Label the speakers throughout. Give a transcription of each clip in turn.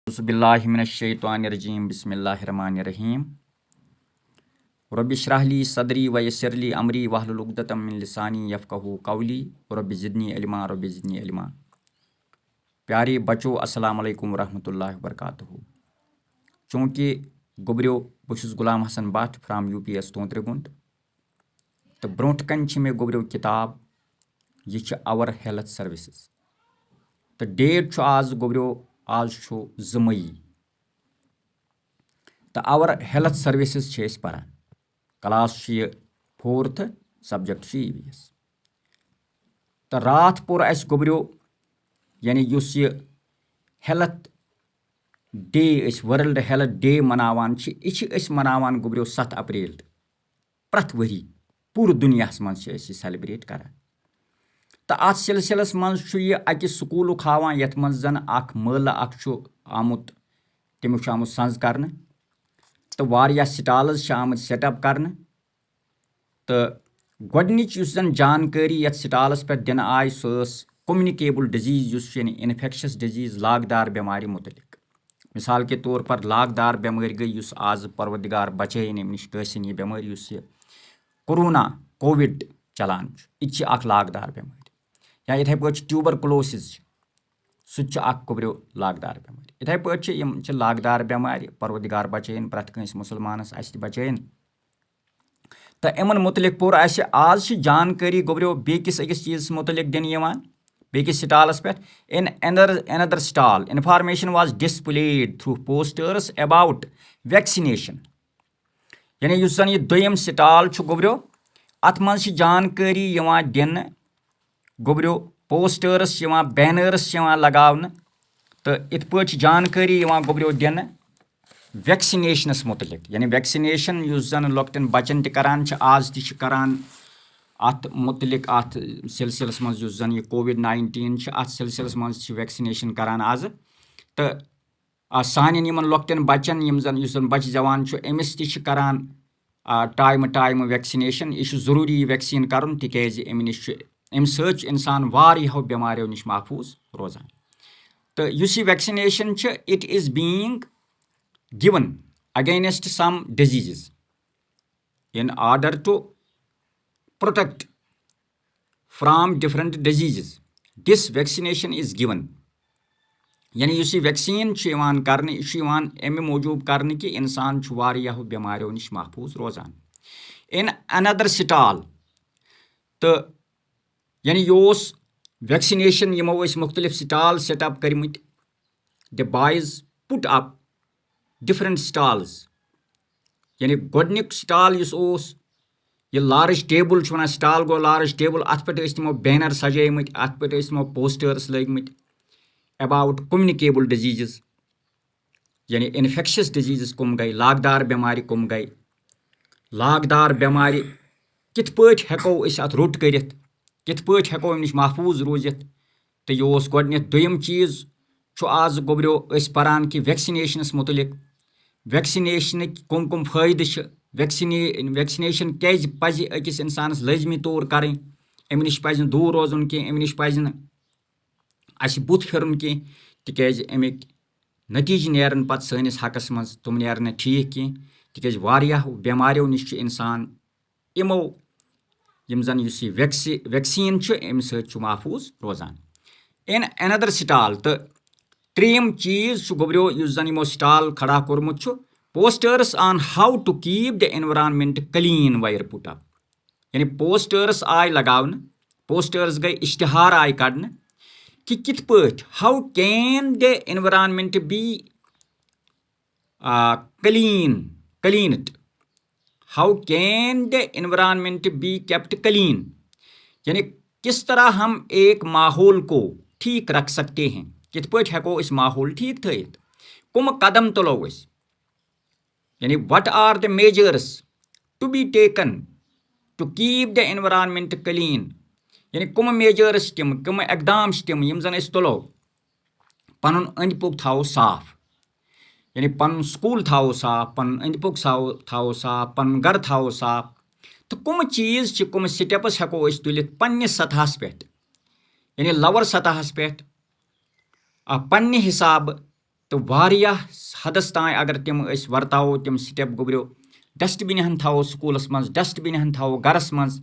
Speaker 1: बिस्मिल्लाहिमिनश्शैतानिर्रजीम बिस्मिल्लाहिर्रहमानिर्रहीम रब्बि इश्रह ली सदरी व यस्सिर ली अमरी वहलुल उक़दतम मिन लिसानी यफ़क़हू क़ौली रब्बि ज़िदनी इल्मा। प्यारे बच्चों, अस्सलाम वालेकुम रहमतुल्लाहि व बरकातहू। चूँकि गोबरियो बस गुलाम हसन भट्ट फ्राम UPS तोंत्रगुंड तो ब्रोट कन मे गोबरियो किताब यह आवर हेल्थ सर्विसेस तो डेट आज गोबरियो आज 2 मई तो आवर हेल्थ सर्विसेस पढ़ान क्लास 4th सब्जेक्ट EVS तो रात पोर अस गोबरियो यानी युस ये health day world health day मनावान यह मनावान गोबरियो 7 अप्रैल प्रथ वरी पूरे दुनिया मज सेलिब्रेट करान तो अत सिलसिलस मज अकिस स्कूल हावान यथ मज जन मल आमुत तमुक आमुत संज कर तो वारिया स्टाल्स आमत सेटअप कर तो गोडनिच जन जानकारी यथ स्टालस पे दिन आय कम्युनिकेबल डिजीज यानी इन्फेक्शस डिजीज लागदार बेमारी मुतलिक। मिसाल के तौर पर लागदार बेमारी गई आज परवरदिगार बचैन अम नश यह बेमारी कोरोना कोविड चलान यह लागदार बेमारी या इथे पे ट्यूबरकुलोसिस गोबरियो लागदार बेमारी इथे पे लागदार बेमारी परवरदिगार बचैन प्रथ कंस मुसलमानस बचैन तो इन मुतलिक पोर आज जानकारी गोबरियो बेकिस अकिस चीज मुतलिक दिन बेकिस स्टालस पे इन another stall information was displayed through posters about vaccination यानी युस जन यह दोयम स्टाल गोबरियो अत मज जानकारी दिन गोबरियो पोस्टर्स बैनर्स लगावन तो इत पे जानकारी गोबरियो दिन वैक्सीनेशनस मुतलिक यानी वैक्सीनेशन युस जन लॉकटेन बचन करान आज करान अत मुतलिक अत सिलसिलस मज युस जन यह COVID-19 अत सिलसिलस मज वैक्सीनेशन करान आज तो सान लॉकटेन बचन युस जन बच जवान अमिस करान टाइम वैक्सीनेशन यह जरूरी वैक्सीन करन तिकेज अम इंसान वारियों बेमारियों नश महफूज रोजान तो use vaccination it is being given against some diseases in order to protect from different diseases. This vaccination is given यानी युस वैक्सीन करने अमे मौजूब करने कि इंसान वारियों बेमारियों नश महफूज रोजान। इन another stall तो यानी योस वैक्सीनेशन यमो मुख्तलिफ स्टाल सेटअप करमत the boys put up different stalls यानी गोडनिक स्टाल यह लार्ज टेबल वन स्टाल गो लार्ज टेबल अत पे तमो बैनर सजैमत अत पे तमो पोस्टर्स लगमत अबाउट कम्युनिकेबल डिजीज़ यानी इन्फेक्शस डिजीज़ कम गई लागदार बेमारी कम गई लागदार बेमारी कित पट हेको अत रुट करित कित पट हेको अम नश महफूज रूजित तो यह गोडनिक दोयम चीज़ आज गोबरियो परान कि वैक्सीनेशनस मुतलिक वैक्सीनेशन कम फायदे वैक्सीनेशन क्या पज अकिस इंसानस लाजमी तौर करें अम नश पज दूर रोजन कह अम नश पज बुत फिरन कह तिकेज अमिक नतीज नेरन पत सनिस हकस मज तुम नेरन ठीक कह तिकेज वारियों बेमारियों नश इंसान इमो यम जन युस वैक्सीन अम महफूज रोजान। इन another स्टाल तो त्रीम चीज गोबरियो युस जन यमो स्टाल खड़ा कोरमुत posters on how to keep the environment clean were put up यानी पोस्टर्स आय लगावन पोस्टर्स गई इश्तिहार आय कड़न कि कित पट how can the environment be clean how can the environment be kept clean यानी किस तरह हम एक माहौल को ठीक रख सकते हैं कित पट हेको इस माहौल ठीक थयित कुम कदम तुलो यानी what are the measures to be taken to keep the environment clean यानी कुम मेजर्स कुम इकदाम यम जन तुलो पन अंद पुक थाओ साफ यानी पन स्कूल थाओ साफ पन अंद पुक थाओ साफ पन घर थाओ साफ तो कुम चीज कुम स्टेप्स हेको तुलित पन्निस सतहस पे यानी लवर सतहस पे पन्ने हिसाब तो वारियाह हदस ताईं अगर तिम अस वर्तावो तिम स्टेप गोबरियो डस्टबिन हन थावो स्कूलस मज डस्टबिन हन थावो गरस मज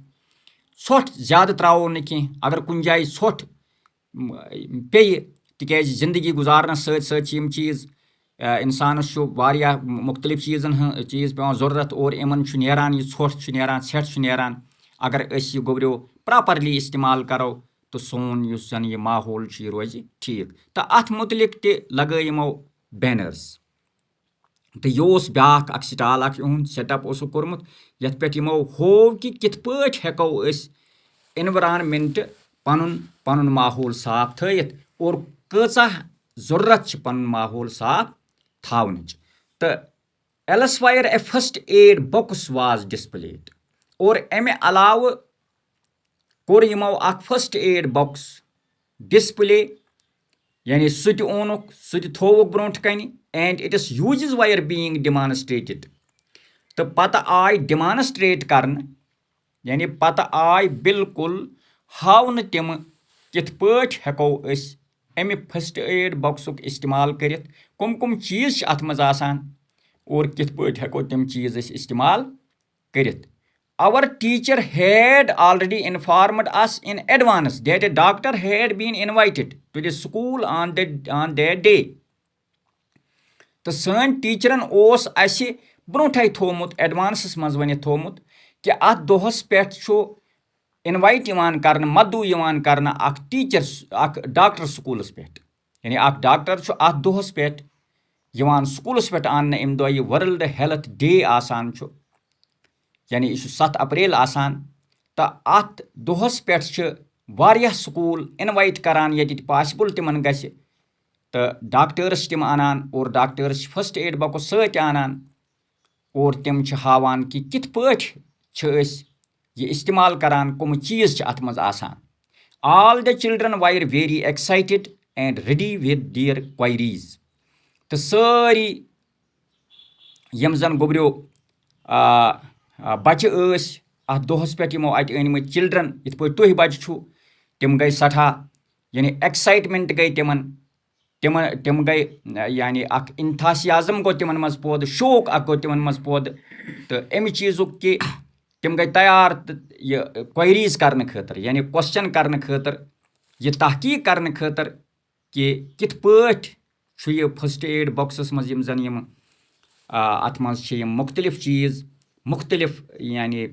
Speaker 1: ژھۄٹھ ज्यादा त्रावो नہٕ कینٛہہ अगर कुन जाय ژھۄٹھ पेये तिकैازِ जिंदगी गुजारनस सۭتۍ सۭتۍ چھِ یِم چیٖز اِنسانس چھُ واریاہ مُختلِف چیٖزن ہٕنٛز چیٖز پیٚوان ضروٗرت اور یِمن چھُ نیران یہِ ژھۄٹھ چھُ نیران ژھٮ۪ٹھ چھُ نیران اگر أسۍ یہِ گوٚبریو پراپرلی استعمال کرو تہٕ سون یُس زن یہِ ماحول چھُ یہِ روزِ ٹھیٖک تہٕ اتھ مُتعلق تہِ لگٲے یِمو بینٲرٕس تہٕ یہِ اوس بیٛاکھ اکھ سٹال اکھ یِہُنٛد سیٹ اپ اوسُکھ کوٚرمُت یتھ پٮ۪ٹھ یِمو ہوو کہِ کِتھ پٲٹھۍ ہٮ۪کو أسۍ اِنوارانمینٹ پنُن ماحول صاف تھٲیِتھ اور کۭژاہ ضروٗرت چھِ پنُن ماحول صاف تھاونٕچ تہٕ elsewhere a first aid box was displayed اور امہِ علاوٕ کوٚر یِمو اکھ فسٹ ایڈ بۄکٕس ڈسپلے یعنی سُہ تہِ اوٚنُکھ سُہ تہِ تھووُکھ برونٛٹھ کنہِ اینڈ اِٹس یوٗزز ویر بیٖنگ ڈِمانسٹریٹِڈ تہٕ پتہٕ آے ڈِمانسٹریٹ کرنہٕ یعنی پتہٕ آے بالکل ہاونہٕ تِمہٕ کِتھ پٲٹھۍ ہٮ۪کو أسۍ امہِ فسٹ ایڈ بۄکسُک استعمال کٔرِتھ کم کم چیٖز چھِ اتھ منٛز آسان اور کِتھ پٲٹھۍ ہٮ۪کو تِم چیٖز أسۍ استعمال کٔرِتھ our teacher had already informed us in advance that a doctor had been invited to the school on that day تہٕ سٲنۍ ٹیٖچرن اوس اسہِ برونٛٹھے تھومُت ایڈوانسس منٛز ؤنِتھ تھومُت کہِ اتھ دۄہس پٮ۪ٹھ چھُ اِنوایٹ یِوان کرنہٕ مدعو یِوان کرنہٕ اکھ ٹیٖچر اکھ ڈاکٹر سکوٗلس پٮ۪ٹھ یعنی اکھ ڈاکٹر چھُ اتھ دۄہس پٮ۪ٹھ یِوان سکوٗلس پٮ۪ٹھ اننہٕ امہِ دۄہ یہِ ورلڈ ہیلتھ ڈے آسان چھُ یعنی یہِ چھُ 7 اپریل آسان تہٕ اتھ دۄہس پٮ۪ٹھ چھِ واریاہ سکوٗل اِنوایٹ کران ییٚتہِ پاسبل تِمن گژھِ تہٕ ڈاکٹٲرٕس چھِ تِم انان اور ڈاکٹٲرٕس چھِ فسٹ ایڈ بۄکٕس سۭتۍ انان اور تِم چھِ ہاوان کہِ کِتھ پٲٹھۍ چھِ أسۍ یہِ استعمال کران کٕم چیٖز چھِ اتھ منٛز آسان all the children were very excited and ready with their queries تہٕ سٲری یِم زن گوٚبریو بچہِ ٲسۍ اتھ دۄہس پٮ۪ٹھ یِمو اتہِ أنمٕتۍ چلڈرن یِتھ پٲٹھۍ تُہۍ بچہِ چھُو تِم گٔے سٮ۪ٹھاہ یعنی ایکسایٹمنٹ گٔے تِم گٔے یعنی اکھ انتھاسیازم گوٚو تِمن منٛز پٲدٕ شوق اکھ گوٚو تِمن منٛز پٲدٕ تہٕ امہِ چیٖزُک کہِ تِم گٔے تیار تہٕ یہِ کویریٖز کرنہٕ خٲطرٕ یعنی کوسچن کرنہٕ خٲطرٕ یہِ تحقیٖق کرنہٕ خٲطرٕ کہِ کِتھ پٲٹھۍ چھُ یہِ فسٹ ایڈ بۄکسس منٛز یِم زن یِم اتھ منٛز چھِ یِم مُختلِف چیٖز مُختلِف یعنی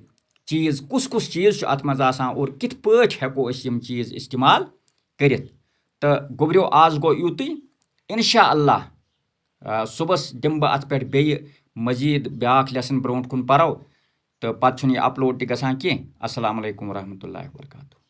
Speaker 1: چیٖز کُس چیٖز چھُ اتھ منٛز آسان اور کِتھ پٲٹھۍ ہٮ۪کو أسۍ یِم چیٖز استعمال کٔرِتھ تہٕ گوٚبریو آز گوٚو یُتُے انشاء اللہ صُبحس دِمہٕ بہٕ اتھ پٮ۪ٹھ بیٚیہِ مزیٖد بیٛاکھ لیسن برونٛٹھ کُن پرو تہٕ پتہٕ چھُنہٕ یہِ اپلوڈ تہِ گژھان کینٛہہ السلام علیکم ورحمتہ اللہ وبرکاتہ